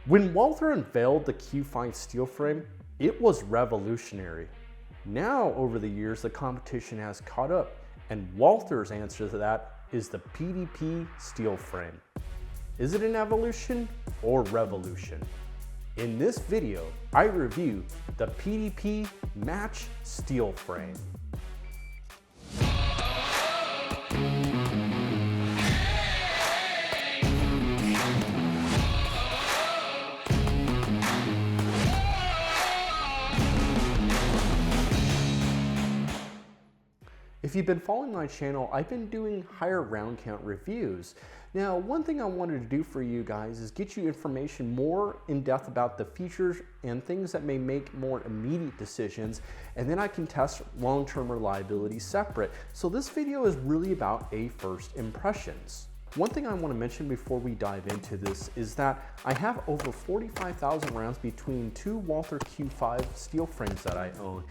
When Walther unveiled the Q5 steel frame, it was revolutionary. Now, over the years, the competition has caught up, and Walther's answer to that is the PDP steel frame. Is it an evolution or revolution? In this video, I review the PDP match steel frame. If you've been following my channel, I've been doing higher round count reviews. Now, one thing I wanted to do for you guys is get you information more in depth about the features and things that may make more immediate decisions, and then I can test long-term reliability separate. So this video is really about a first impressions. One thing I want to mention before we dive into this is that I have over 45,000 rounds between two Walther Q5 steel frames that I own.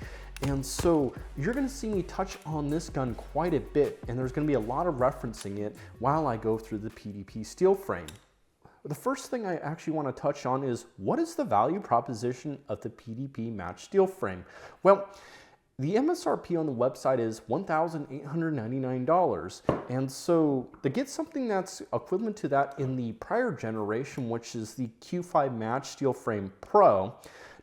And so you're going to see me touch on this gun quite a bit, and there's going to be a lot of referencing it while I go through the PDP steel frame. The first thing I actually want to touch on is, what is the value proposition of the PDP match steel frame? Well, the MSRP on the website is $1,899, and so to get something that's equivalent to that in the prior generation, which is the Q5 match steel frame Pro.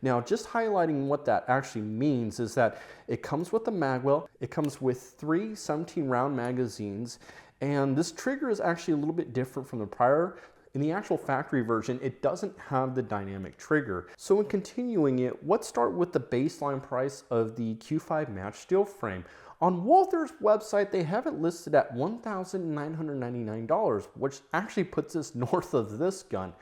Now, just highlighting what that actually means is that it comes with a magwell, it comes with 3 17-round magazines, and this trigger is actually a little bit different from the prior. In the actual factory version, it doesn't have the dynamic trigger. So in continuing it, let's start with the baseline price of the Q5 match steel frame. On Walther's website, they have it listed at $1,999, which actually puts us north of this gun.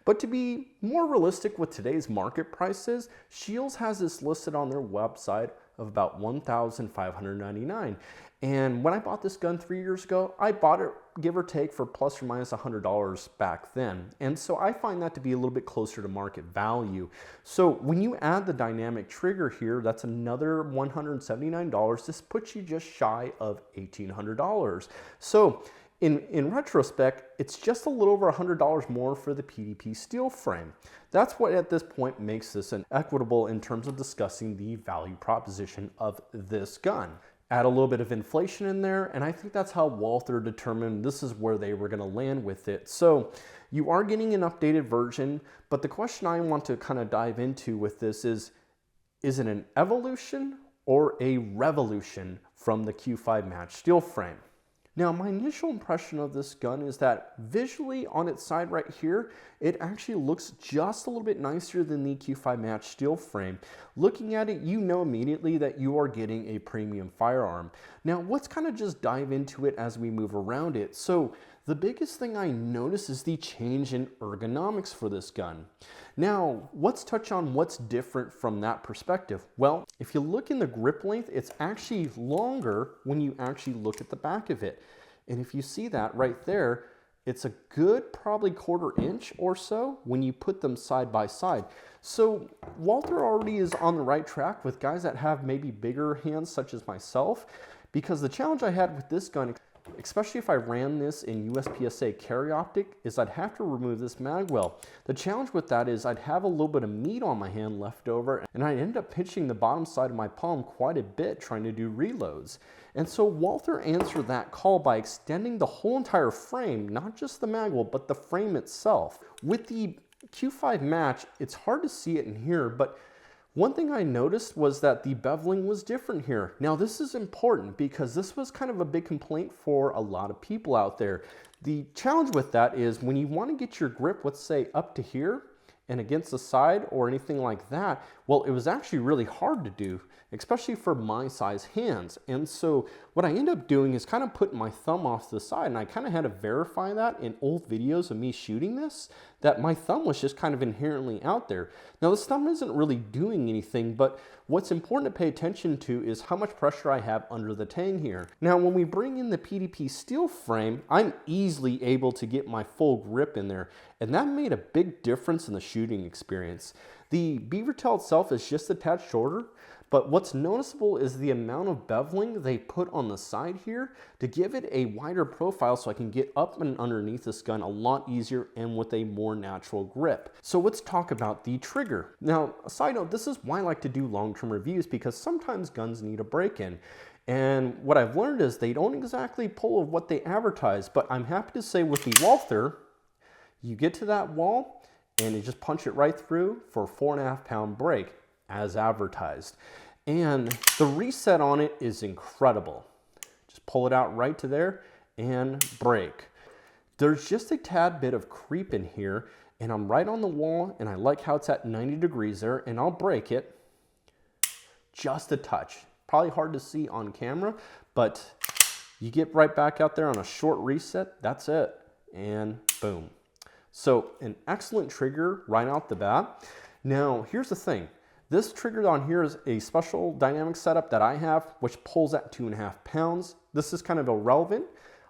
But to be more realistic with today's market prices, Shields has this listed on their website of about $1,599. And when I bought this gun 3 years ago, I bought it, give or take, for plus or minus $100 back then. And so I find that to be a little bit closer to market value. So when you add the dynamic trigger here, that's another $179. This puts you just shy of $1,800. So in retrospect, it's just a little over $100 more for the PDP steel frame. That's what at this point makes this an equitable in terms of discussing the value proposition of this gun. Add a little bit of inflation in there, and I think that's how Walther determined this is where they were going to land with it. So you are getting an updated version, but the question I want to kind of dive into with this is it an evolution or a revolution from the Q5 match steel frame? Now, my initial impression of this gun is that visually on its side right here, it actually looks just a little bit nicer than the Q5 match steel frame. Looking at it, you know immediately that you are getting a premium firearm. Now, let's kind of just dive into it as we move around it. So the biggest thing I notice is the change in ergonomics for this gun. Now, let's touch on what's different from that perspective. Well, if you look in the grip length, it's actually longer when you actually look at the back of it. And if you see that right there, it's a good probably 1/4 inch or so when you put them side by side. So Walther already is on the right track with guys that have maybe bigger hands such as myself, because the challenge I had with this gun, especially if I ran this in USPSA carry optic, is I'd have to remove this magwell. The challenge with that is I'd have a little bit of meat on my hand left over, and I'd end up pinching the bottom side of my palm quite a bit trying to do reloads. And so Walther answered that call by extending the whole entire frame, not just the magwell, but the frame itself. With the Q5 match, it's hard to see it in here, but one thing I noticed was that the beveling was different here. Now, this is important because this was kind of a big complaint for a lot of people out there. The challenge with that is when you want to get your grip, let's say up to here and against the side or anything like that, well, it was actually really hard to do, especially for my size hands. And so what I end up doing is kind of putting my thumb off to the side, and I kind of had to verify that in old videos of me shooting this, that my thumb was just kind of inherently out there. Now, this thumb isn't really doing anything, but what's important to pay attention to is how much pressure I have under the tang here. Now, when we bring in the PDP steel frame, I'm easily able to get my full grip in there, and that made a big difference in the shooting experience. The beaver tail itself is just a tad shorter, But what's noticeable is the amount of beveling they put on the side here to give it a wider profile so I can get up and underneath this gun a lot easier and with a more natural grip. So let's talk about the trigger. Now, a side note, this is why I like to do long-term reviews, because sometimes guns need a break-in. And what I've learned is they don't exactly pull what they advertise, but I'm happy to say with the Walther, you get to that wall and you just punch it right through for a 4.5 pound break as advertised. And the reset on it is incredible. Just pull it out right to there and break. There's just a tad bit of creep in here, and I'm right on the wall, and I like how it's at 90 degrees there, and I'll break it just a touch. Probably hard to see on camera, but you get right back out there on a short reset, that's it, and boom. So an excellent trigger right out the bat. Now, here's the thing. This trigger on here is a special dynamic setup that I have, which pulls at 2.5 pounds. This is kind of irrelevant.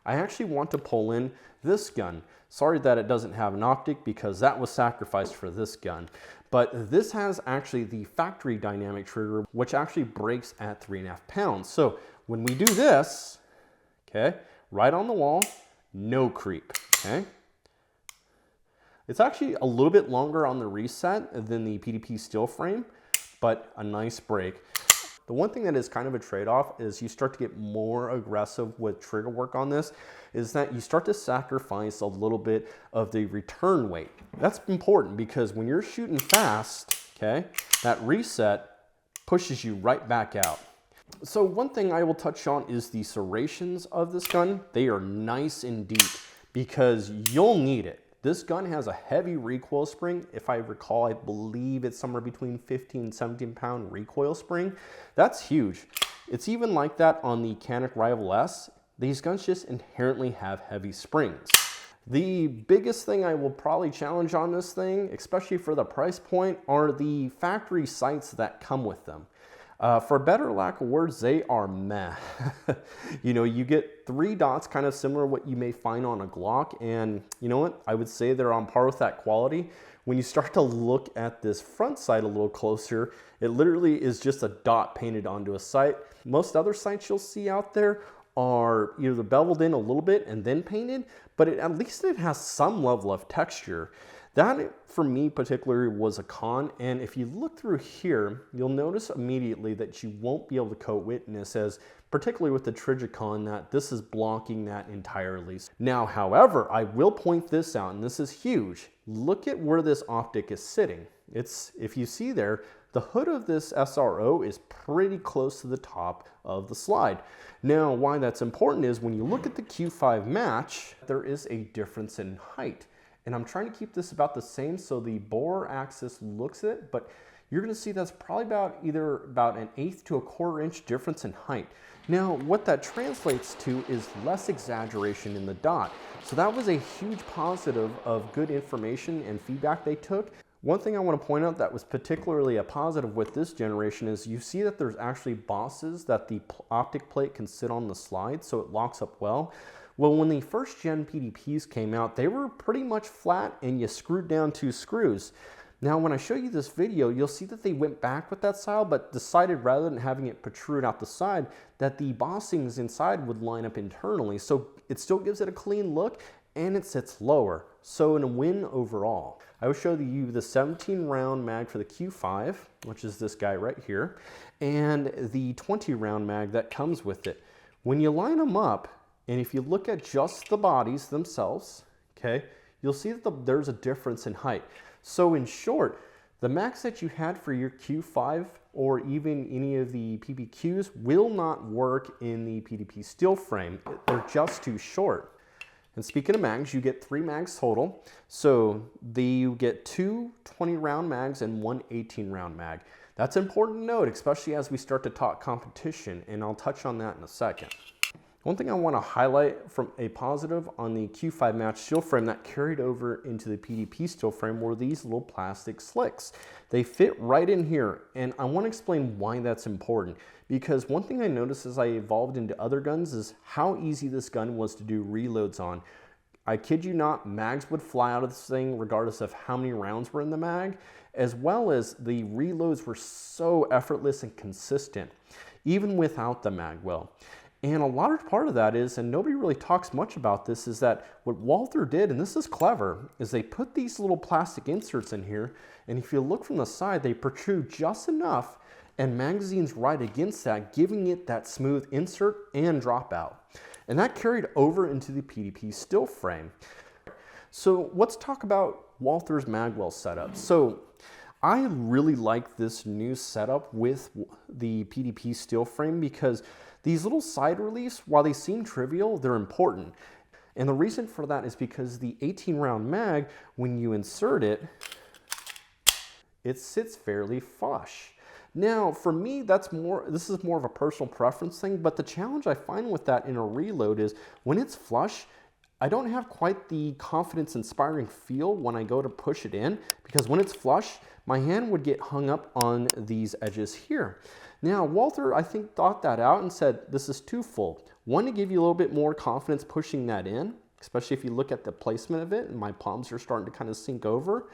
I actually want to pull in this gun. Sorry that it doesn't have an optic, because that was sacrificed for this gun. But this has actually the factory dynamic trigger, which actually breaks at 3.5 pounds. So when we do this, okay, right on the wall, no creep, okay? It's actually a little bit longer on the reset than the PDP steel frame, but a nice break. The one thing that is kind of a trade-off is you start to get more aggressive with trigger work on this, is that you start to sacrifice a little bit of the return weight. That's important because when you're shooting fast, okay, that reset pushes you right back out. So one thing I will touch on is the serrations of this gun. They are nice and deep because you'll need it. This gun has a heavy recoil spring. If I recall, I believe it's somewhere between 15 and 17 pound recoil spring. That's huge. It's even like that on the Canik Rival S. These guns just inherently have heavy springs. The biggest thing I will probably challenge on this thing, especially for the price point, are the factory sights that come with them. For better lack of words, they are meh. You know, you get 3 dots, kind of similar to what you may find on a Glock, and you know what? I would say they're on par with that quality. When you start to look at this front sight a little closer, it literally is just a dot painted onto a sight. Most other sights you'll see out there are either beveled in a little bit and then painted, but at least it has some level of texture. That, for me particularly, was a con, and if you look through here, you'll notice immediately that you won't be able to co-witness, as particularly with the Trigicon, that this is blocking that entirely. Now, however, I will point this out, and this is huge. Look at where this optic is sitting. It's, if you see there, the hood of this SRO is pretty close to the top of the slide. Now, why that's important is when you look at the Q5 match, there is a difference in height. And I'm trying to keep this about the same so the bore axis looks at it, but you're gonna see that's probably about about an 1/8 to a 1/4 inch difference in height. Now, what that translates to is less exaggeration in the dot. So that was a huge positive of good information and feedback they took. One thing I want to point out that was particularly a positive with this generation is you see that there's actually bosses that the optic plate can sit on the slide, so it locks up well. Well, when the first gen PDPs came out, they were pretty much flat and you screwed down 2 screws. Now, when I show you this video, you'll see that they went back with that style, but decided rather than having it protrude out the side, that the bossings inside would line up internally. So it still gives it a clean look and it sits lower. So in a win overall. I will show you the 17 round mag for the Q5, which is this guy right here, and the 20 round mag that comes with it. When you line them up, and if you look at just the bodies themselves, okay, you'll see that there's a difference in height. So in short, the mags that you had for your Q5 or even any of the PPQs will not work in the PDP steel frame. They're just too short. And speaking of mags, you get 3 mags total. So you get 2 20 round mags and 1 18 round mag. That's important to note, especially as we start to talk competition, and I'll touch on that in a second. One thing I want to highlight from a positive on the Q5 match steel frame that carried over into the PDP steel frame were these little plastic slicks. They fit right in here, and I want to explain why that's important. Because one thing I noticed as I evolved into other guns is how easy this gun was to do reloads on. I kid you not, mags would fly out of this thing regardless of how many rounds were in the mag, as well as the reloads were so effortless and consistent, even without the mag well. And a large part of that is, and nobody really talks much about this, is that what Walther did, and this is clever, is they put these little plastic inserts in here, and if you look from the side, they protrude just enough, and magazines right against that, giving it that smooth insert and dropout. And that carried over into the PDP still frame. So let's talk about Walther's magwell setup. So I really like this new setup with the PDP steel frame because these little side reliefs, while they seem trivial, they're important. And the reason for that is because the 18 round mag, when you insert it, it sits fairly flush. Now, for me, this is more of a personal preference thing, but the challenge I find with that in a reload is when it's flush, I don't have quite the confidence-inspiring feel when I go to push it in, because when it's flush, my hand would get hung up on these edges here. Now, Walther, I think, thought that out and said, this is twofold. One, to give you a little bit more confidence pushing that in, especially if you look at the placement of it, and my palms are starting to kind of sink over.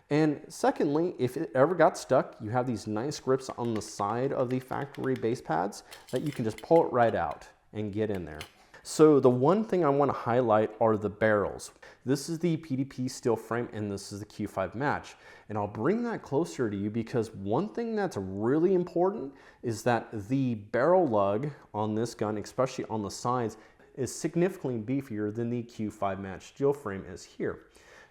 And secondly, if it ever got stuck, you have these nice grips on the side of the factory base pads that you can just pull it right out and get in there. So the one thing I want to highlight are the barrels. This is the PDP steel frame and this is the Q5 match. And I'll bring that closer to you because one thing that's really important is that the barrel lug on this gun, especially on the sides, is significantly beefier than the Q5 match steel frame is here.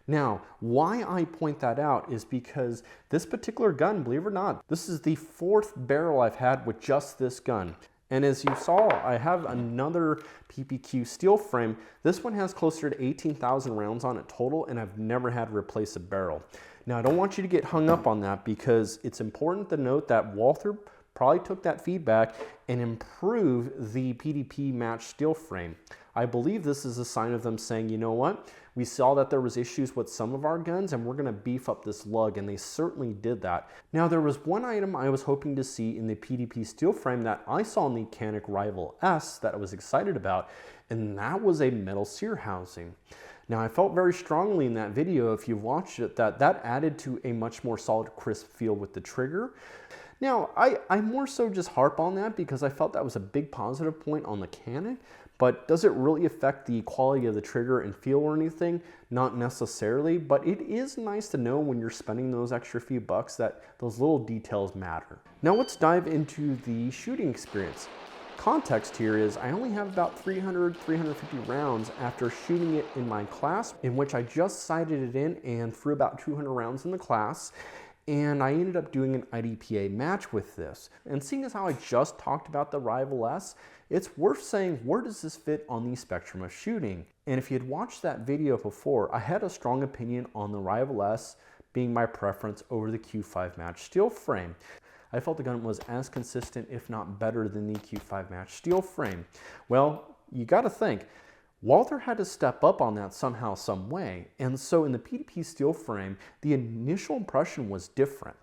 Now, why I point that out is because this particular gun, believe it or not, this is the 4th barrel I've had with just this gun. And as you saw, I have another PPQ steel frame. This one has closer to 18,000 rounds on it total, and I've never had to replace a barrel. Now, I don't want you to get hung up on that because it's important to note that Walther probably took that feedback and improved the PDP match steel frame. I believe this is a sign of them saying, you know what, we saw that there was issues with some of our guns and we're gonna beef up this lug, and they certainly did that. Now, there was one item I was hoping to see in the PDP steel frame that I saw in the Canik Rival S that I was excited about, and that was a metal sear housing. Now, I felt very strongly in that video, if you've watched it, that added to a much more solid, crisp feel with the trigger. Now, I more so just harp on that because I felt that was a big positive point on the Canik, but does it really affect the quality of the trigger and feel or anything? Not necessarily, but it is nice to know when you're spending those extra few bucks that those little details matter. Now let's dive into the shooting experience. Context here is I only have about 350 rounds after shooting it in my class, in which I just sighted it in and threw about 200 rounds in the class. And I ended up doing an IDPA match with this. And seeing as how I just talked about the Rival S, it's worth saying, where does this fit on the spectrum of shooting? And if you had watched that video before, I had a strong opinion on the Rival S being my preference over the Q5 match steel frame. I felt the gun was as consistent, if not better, than the Q5 match steel frame. Well, you gotta think, Walther had to step up on that somehow, some way. And so in the PDP steel frame, the initial impression was different.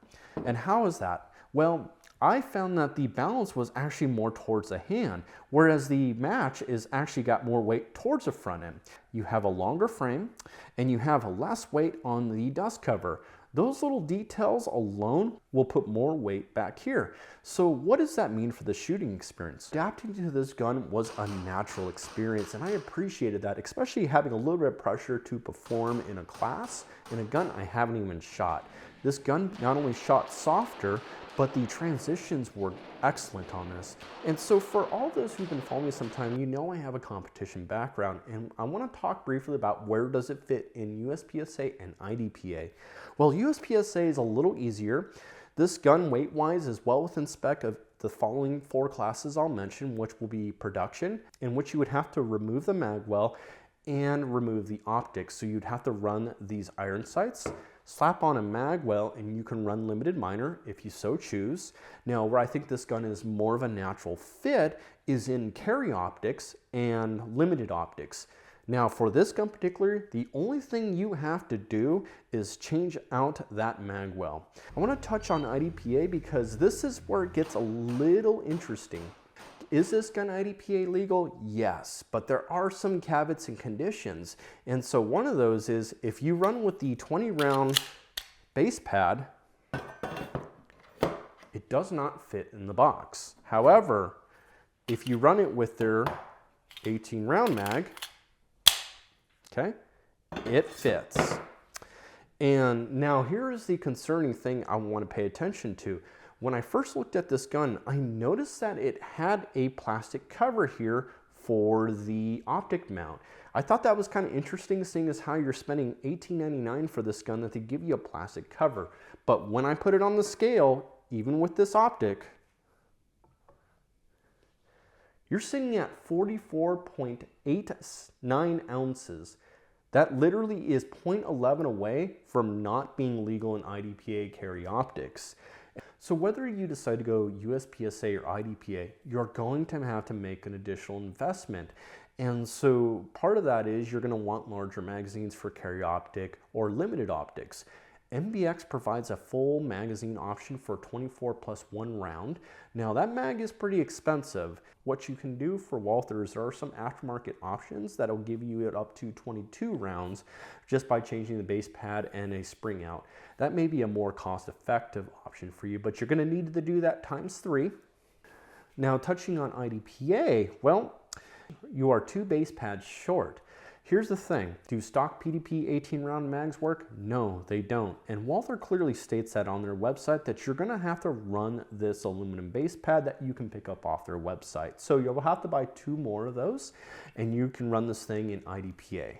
And how is that? Well, I found that the balance was actually more towards the hand, whereas the match is actually got more weight towards the front end. You have a longer frame and you have less weight on the dust cover. Those little details alone will put more weight back here. So what does that mean for the shooting experience? Adapting to this gun was a natural experience, and I appreciated that, especially having a little bit of pressure to perform in a class in a gun I haven't even shot. This gun not only shot softer, but the transitions were excellent on this. And so for all those who've been following me some time, you know I have a competition background, and I want to talk briefly about where does it fit in USPSA and IDPA. Well, USPSA is a little easier. This gun weight-wise is well within spec of the following 4 classes I'll mention, which will be production, in which you would have to remove the magwell and remove the optics. So you'd have to run these iron sights, slap on a magwell, and you can run limited minor if you so choose. Now, where I think this gun is more of a natural fit is in carry optics and limited optics. Now, for this gun particularly, the only thing you have to do is change out that magwell. I want to touch on IDPA because this is where it gets a little interesting. Is this gun IDPA legal? Yes, but there are some caveats and conditions. And so one of those is if you run with the 20 round base pad, it does not fit in the box. However, if you run it with their 18 round mag, okay, it fits. And now here is the concerning thing I want to pay attention to. When I first looked at this gun, I noticed that it had a plastic cover here for the optic mount. I thought that was kind of interesting, seeing as how you're spending $18.99 for this gun, that they give you a plastic cover. But when I put it on the scale, even with this optic, you're sitting at 44.89 ounces. That literally is 0.11 away from not being legal in IDPA carry optics. So whether you decide to go USPSA or IDPA, you're going to have to make an additional investment. And so part of that is you're going to want larger magazines for carry optic or limited optics. MBX provides a full magazine option for 24+1 round. Now that mag is pretty expensive. What you can do for Walther is there are some aftermarket options that'll give you it up to 22 rounds just by changing the base pad and a spring out. That may be a more cost-effective option for you, but you're going to need to do that ×3. Now touching on IDPA, well, you are 2 base pads short. Here's the thing, do stock PDP 18 round mags work? No, they don't. And Walther clearly states that on their website, that you're gonna have to run this aluminum base pad that you can pick up off their website. So you'll have to buy 2 more of those and you can run this thing in IDPA.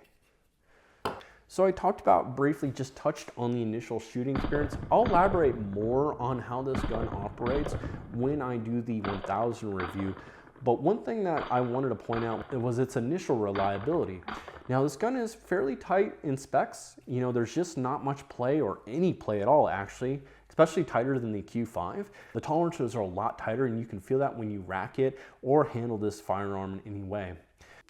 So I talked about briefly, just touched on the initial shooting experience. I'll elaborate more on how this gun operates when I do the 1000 review. But one thing that I wanted to point out was its initial reliability. Now this gun is fairly tight in specs. You know, there's just not much play, or any play at all actually, especially tighter than the Q5. The tolerances are a lot tighter and you can feel that when you rack it or handle this firearm in any way.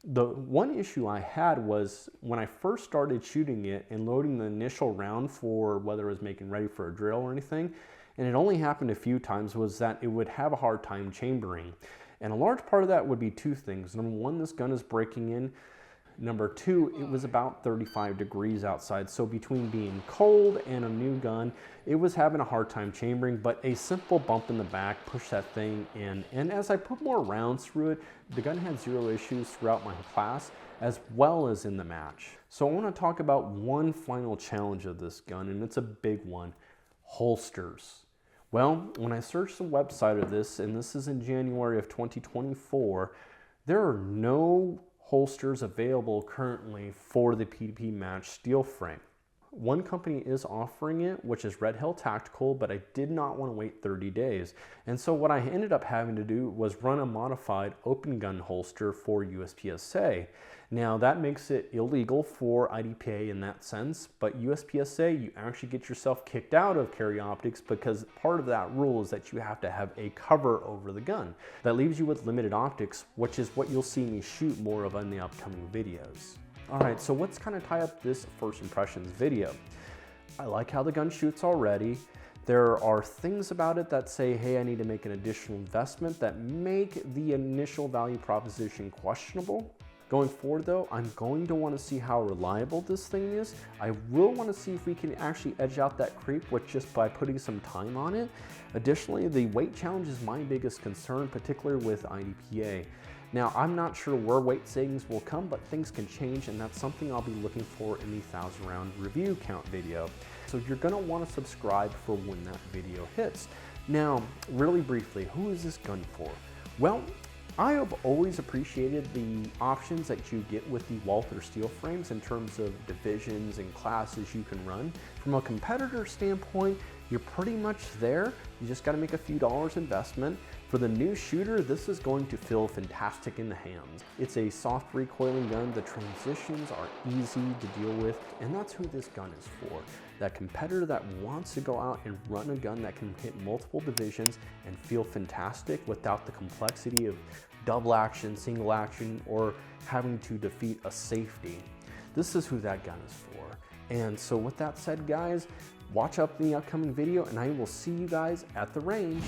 The one issue I had was when I first started shooting it and loading the initial round for whether it was making ready for a drill or anything, and it only happened a few times, was that it would have a hard time chambering. And a large part of that would be 2 things. Number 1, this gun is breaking in. Number 2, it was about 35 degrees outside. So between being cold and a new gun, it was having a hard time chambering, but a simple bump in the back pushed that thing in. And as I put more rounds through it, the gun had 0 issues throughout my class, as well as in the match. So I want to talk about one final challenge of this gun, and it's a big one: holsters. Well, when I searched the website of this, and this is in January of 2024, there are no holsters available currently for the PDP match steel frame. One company is offering it, which is Red Hill Tactical, but I did not want to wait 30 days. And so what I ended up having to do was run a modified open gun holster for USPSA. Now that makes it illegal for IDPA in that sense, but USPSA, you actually get yourself kicked out of carry optics because part of that rule is that you have to have a cover over the gun. That leaves you with limited optics, which is what you'll see me shoot more of in the upcoming videos. All right, so let's kind of tie up this first impressions video. I like how the gun shoots already. There are things about it that say, hey, I need to make an additional investment that make the initial value proposition questionable. Going forward though, I'm going to want to see how reliable this thing is. I will want to see if we can actually edge out that creep with just by putting some time on it. Additionally, the weight challenge is my biggest concern, particularly with IDPA. Now, I'm not sure where weight savings will come, but things can change, and that's something I'll be looking for in the 1000 round review count video. So you're gonna wanna subscribe for when that video hits. Now, really briefly, who is this gun for? Well, I have always appreciated the options that you get with the Walther steel frames in terms of divisions and classes you can run. From a competitor standpoint, you're pretty much there. You just gotta make a few dollars investment. For the new shooter, this is going to feel fantastic in the hands. It's a soft recoiling gun. The transitions are easy to deal with, and that's who this gun is for. That competitor that wants to go out and run a gun that can hit multiple divisions and feel fantastic without the complexity of double action, single action, or having to defeat a safety. This is who that gun is for. And so with that said, guys, watch up the upcoming video, and I will see you guys at the range.